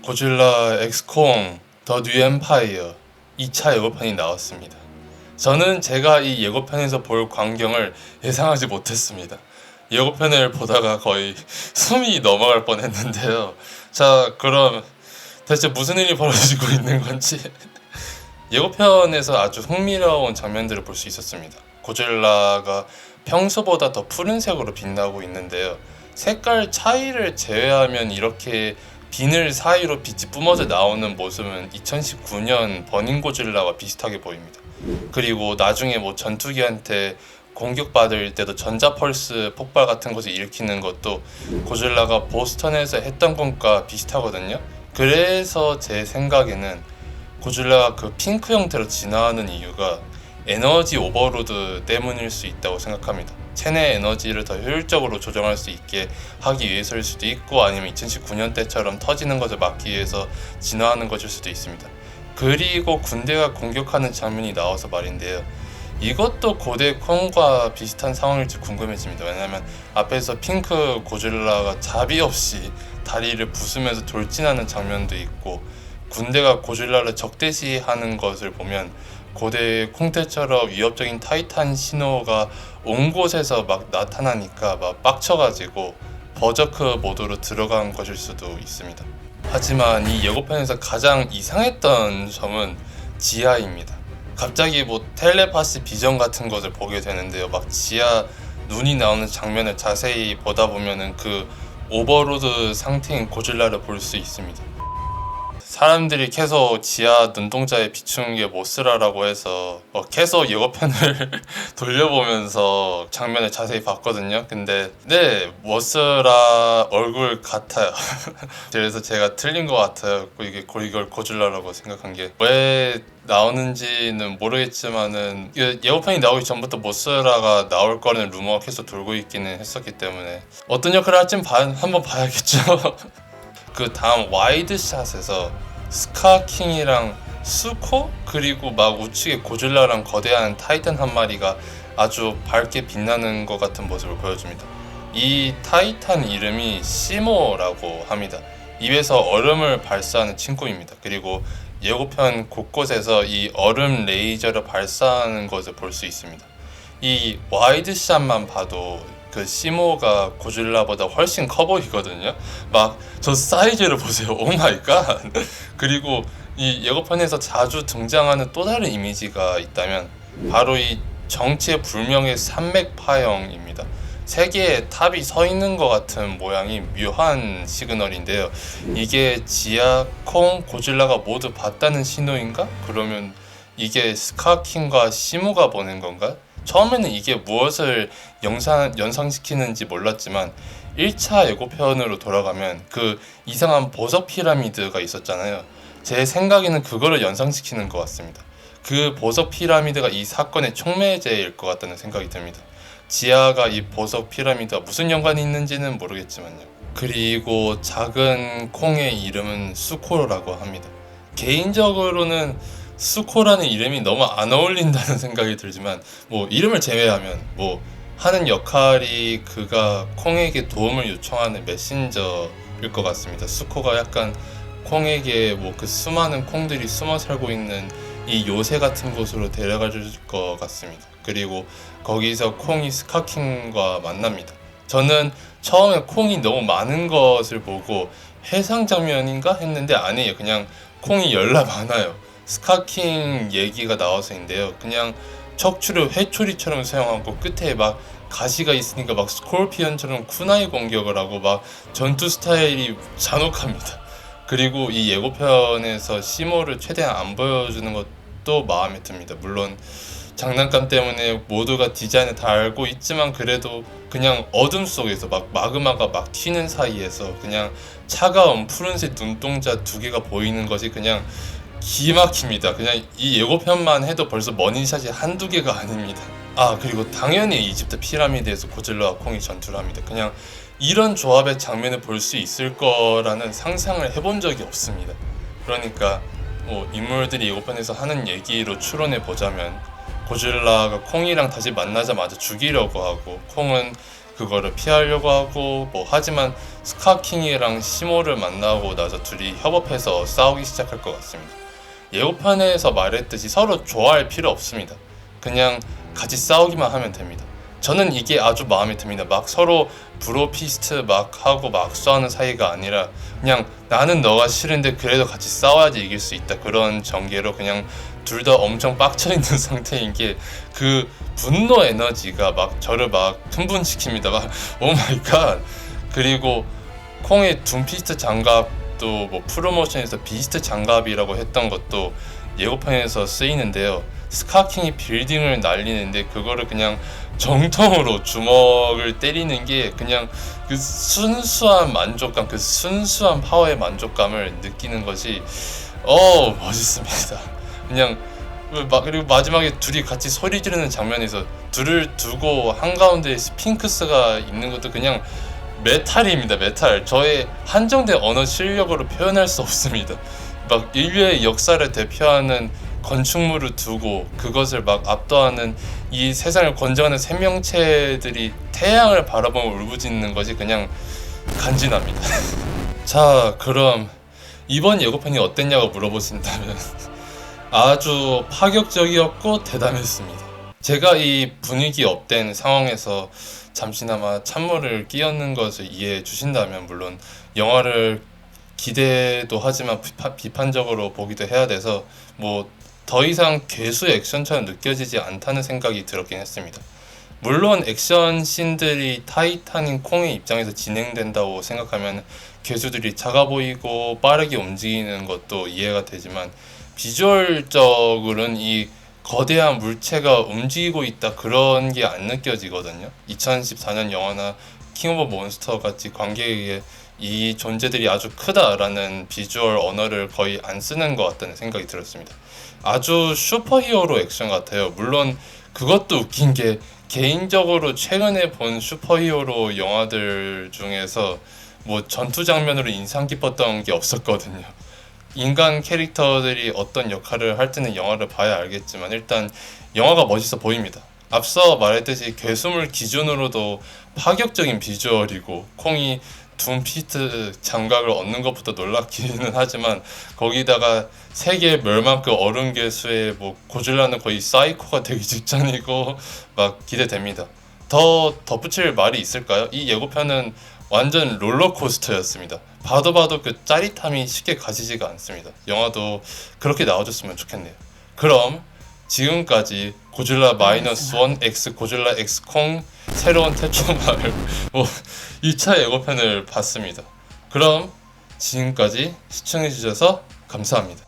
고질라 엑스콩 더 뉴 엠파이어 2차 예고편이 나왔습니다. 저는 제가 이 예고편에서 볼 광경을 예상하지 못했습니다. 예고편을 보다가 거의 숨이 넘어갈 뻔했는데요. 자, 그럼 대체 무슨 일이 벌어지고 있는 건지 예고편에서 아주 흥미로운 장면들을 볼 수 있었습니다. 고질라가 평소보다 더 푸른색으로 빛나고 있는데요. 색깔 차이를 제외하면 이렇게 비늘 사이로 빛이 뿜어져 나오는 모습은 2019년 버닝 고질라와 비슷하게 보입니다. 그리고 나중에 전투기한테 공격받을 때도 전자펄스 폭발 같은 것을 일으키는 것도 고질라가 보스턴에서 했던 것과 비슷하거든요. 그래서 제 생각에는 고질라가 그 핑크 형태로 진화하는 이유가 에너지 오버로드 때문일 수 있다고 생각합니다. 체내 에너지를 더 효율적으로 조정할 수 있게 하기 위해서일 수도 있고, 아니면 2019년 때처럼 터지는 것을 막기 위해서 진화하는 것일 수도 있습니다. 그리고 군대가 공격하는 장면이 나와서 말인데요, 이것도 고대 콩과 비슷한 상황일지 궁금해집니다. 왜냐하면 앞에서 핑크 고질라가 자비 없이 다리를 부수면서 돌진하는 장면도 있고, 군대가 고질라를 적대시하는 것을 보면 고대 콩때처럼 위협적인 타이탄 신호가 온 곳에서 막 나타나니까 막 빡쳐가지고 버저크 모드로 들어간 것일 수도 있습니다. 하지만 이 예고편에서 가장 이상했던 점은 지하입니다. 갑자기 텔레파시 비전 같은 것을 보게 되는데요. 막 지하 눈이 나오는 장면을 자세히 보다 보면은 그 오버로드 상태인 고질라를 볼 수 있습니다. 사람들이 계속 지하 눈동자에 비추는 게 모스라라고 해서 계속 예고편을 돌려보면서 장면을 자세히 봤거든요. 근데 네, 모스라 얼굴 같아요. 그래서 제가 틀린 것 같아요. 이걸 고질라라고 생각한 게 왜 나오는지는 모르겠지만은 예고편이 나오기 전부터 모스라가 나올 거는 루머가 계속 돌고 있기는 했었기 때문에 어떤 역할을 할진 한번 봐야겠죠. 그 다음 와이드샷에서 스카킹이랑 수코 그리고 막 우측에 고질라랑 거대한 타이탄 한 마리가 아주 밝게 빛나는 것 같은 모습을 보여줍니다. 이 타이탄 이름이 시모라고 합니다. 입에서 얼음을 발사하는 친구입니다. 그리고 예고편 곳곳에서 이 얼음 레이저를 발사하는 것을 볼 수 있습니다. 이 와이드샷만 봐도 그 시모가 고질라보다 훨씬 커 보이거든요. 막 저 사이즈를 보세요. 오 마이 갓. 그리고 이 예고편에서 자주 등장하는 또 다른 이미지가 있다면 바로 이 정체불명의 산맥파형입니다. 세 개의 탑이 서 있는 것 같은 모양이 묘한 시그널인데요. 이게 지하, 콩, 고질라가 모두 봤다는 신호인가? 그러면 이게 스카킹과 시모가 보낸 건가? 처음에는 이게 무엇을 연상시키는지 몰랐지만 1차 예고편으로 돌아가면 그 이상한 보석 피라미드가 있었잖아요. 제 생각에는 그거를 연상시키는 것 같습니다. 그 보석 피라미드가 이 사건의 촉매제일 것 같다는 생각이 듭니다. 지하가 이 보석 피라미드와 무슨 연관이 있는지는 모르겠지만요. 그리고 작은 콩의 이름은 수코라고 합니다. 개인적으로는 수코라는 이름이 너무 안 어울린다는 생각이 들지만 이름을 제외하면 하는 역할이 그가 콩에게 도움을 요청하는 메신저일 것 같습니다. 수코가 약간 콩에게 그 수많은 콩들이 숨어 살고 있는 이 요새 같은 곳으로 데려가 줄 것 같습니다. 그리고 거기서 콩이 스카킹과 만납니다. 저는 처음에 콩이 너무 많은 것을 보고 해상 장면인가 했는데 아니에요. 그냥 콩이 열나 많아요. 스카킹 얘기가 나와서인데요. 그냥 척추를 회초리처럼 사용하고 끝에 막 가시가 있으니까 막 스콜피언처럼 쿠나이 공격을 하고 막 전투 스타일이 잔혹합니다. 그리고 이 예고편에서 시모를 최대한 안 보여주는 것도 마음에 듭니다. 물론 장난감 때문에 모두가 디자인을 다 알고 있지만 그래도 그냥 어둠 속에서 막 마그마가 막 튀는 사이에서 그냥 차가운 푸른색 눈동자 두 개가 보이는 것이 그냥 기막힙니다. 그냥 이 예고편만 해도 벌써 머니샷이 한두 개가 아닙니다. 그리고 당연히 이집트 피라미드에서 고질라와 콩이 전투를 합니다. 그냥 이런 조합의 장면을 볼 수 있을 거라는 상상을 해본 적이 없습니다. 그러니까 인물들이 예고편에서 하는 얘기로 추론해 보자면 고질라가 콩이랑 다시 만나자마자 죽이려고 하고 콩은 그거를 피하려고 하고 하지만 스카킹이랑 시모를 만나고 나서 둘이 협업해서 싸우기 시작할 것 같습니다. 예고편에서 말했듯이 서로 좋아할 필요 없습니다. 그냥 같이 싸우기만 하면 됩니다. 저는 이게 아주 마음에 듭니다. 막 서로 브로피스트 막 하고 막 싸우는 사이가 아니라 그냥 나는 너가 싫은데 그래도 같이 싸워야지 이길 수 있다, 그런 전개로 그냥 둘 다 엄청 빡쳐있는 상태인 게 그 분노 에너지가 막 저를 막 흥분시킵니다. 막 오마이갓. 그리고 콩의 둠피스트 장갑도 프로모션에서 비스트 장갑이라고 했던 것도 예고편에서 쓰이는데요. 스카킹이 빌딩을 날리는데 그거를 그냥 정통으로 주먹을 때리는 게 그냥 그 순수한 만족감, 그 순수한 파워의 만족감을 느끼는 것이 멋있습니다. 그냥 그리고 마지막에 둘이 같이 소리 지르는 장면에서 둘을 두고 한가운데 스핑크스가 있는 것도 그냥 메탈입니다. 메탈. 저의 한정된 언어 실력으로 표현할 수 없습니다. 막 인류의 역사를 대표하는 건축물을 두고 그것을 막 압도하는 이 세상을 건져가는 생명체들이 태양을 바라보며 울부짖는 것이 그냥 간지납니다. 자, 그럼 이번 예고편이 어땠냐고 물어보신다면 아주 파격적이었고 대담했습니다. 제가 이 분위기 업된 상황에서 잠시나마 찬물을 끼얹는 것을 이해해 주신다면 물론 영화를 기대도 하지만 비판적으로 보기도 해야 돼서 더 이상 괴수 액션처럼 느껴지지 않다는 생각이 들었긴 했습니다. 물론 액션 씬들이 타이탄인 콩의 입장에서 진행된다고 생각하면 괴수들이 작아 보이고 빠르게 움직이는 것도 이해가 되지만 비주얼적으로는 이 거대한 물체가 움직이고 있다, 그런 게 안 느껴지거든요. 2014년 영화나 킹 오브 몬스터 같이 관객에게 이 존재들이 아주 크다라는 비주얼 언어를 거의 안 쓰는 것 같다는 생각이 들었습니다. 아주 슈퍼히어로 액션 같아요. 물론 그것도 웃긴 게 개인적으로 최근에 본 슈퍼히어로 영화들 중에서 전투 장면으로 인상 깊었던 게 없었거든요. 인간 캐릭터들이 어떤 역할을 할 때는 영화를 봐야 알겠지만 일단 영화가 멋있어 보입니다. 앞서 말했듯이 괴수물 기준으로도 파격적인 비주얼이고 콩이 둠피스트 장갑을 얻는 것부터 놀랍기는 하지만 거기다가 세계 멸망급 어른 괴수의 고질라는 거의 사이코가 되기 직전이고 막 기대됩니다. 더 덧붙일 말이 있을까요? 이 예고편은 완전 롤러코스터였습니다. 봐도 그 짜릿함이 쉽게 가시지가 않습니다. 영화도 그렇게 나와줬으면 좋겠네요. 그럼 지금까지 고질라 -1 X 고질라 X 콩 새로운 태초마을 2차 예고편을 봤습니다. 그럼 지금까지 시청해주셔서 감사합니다.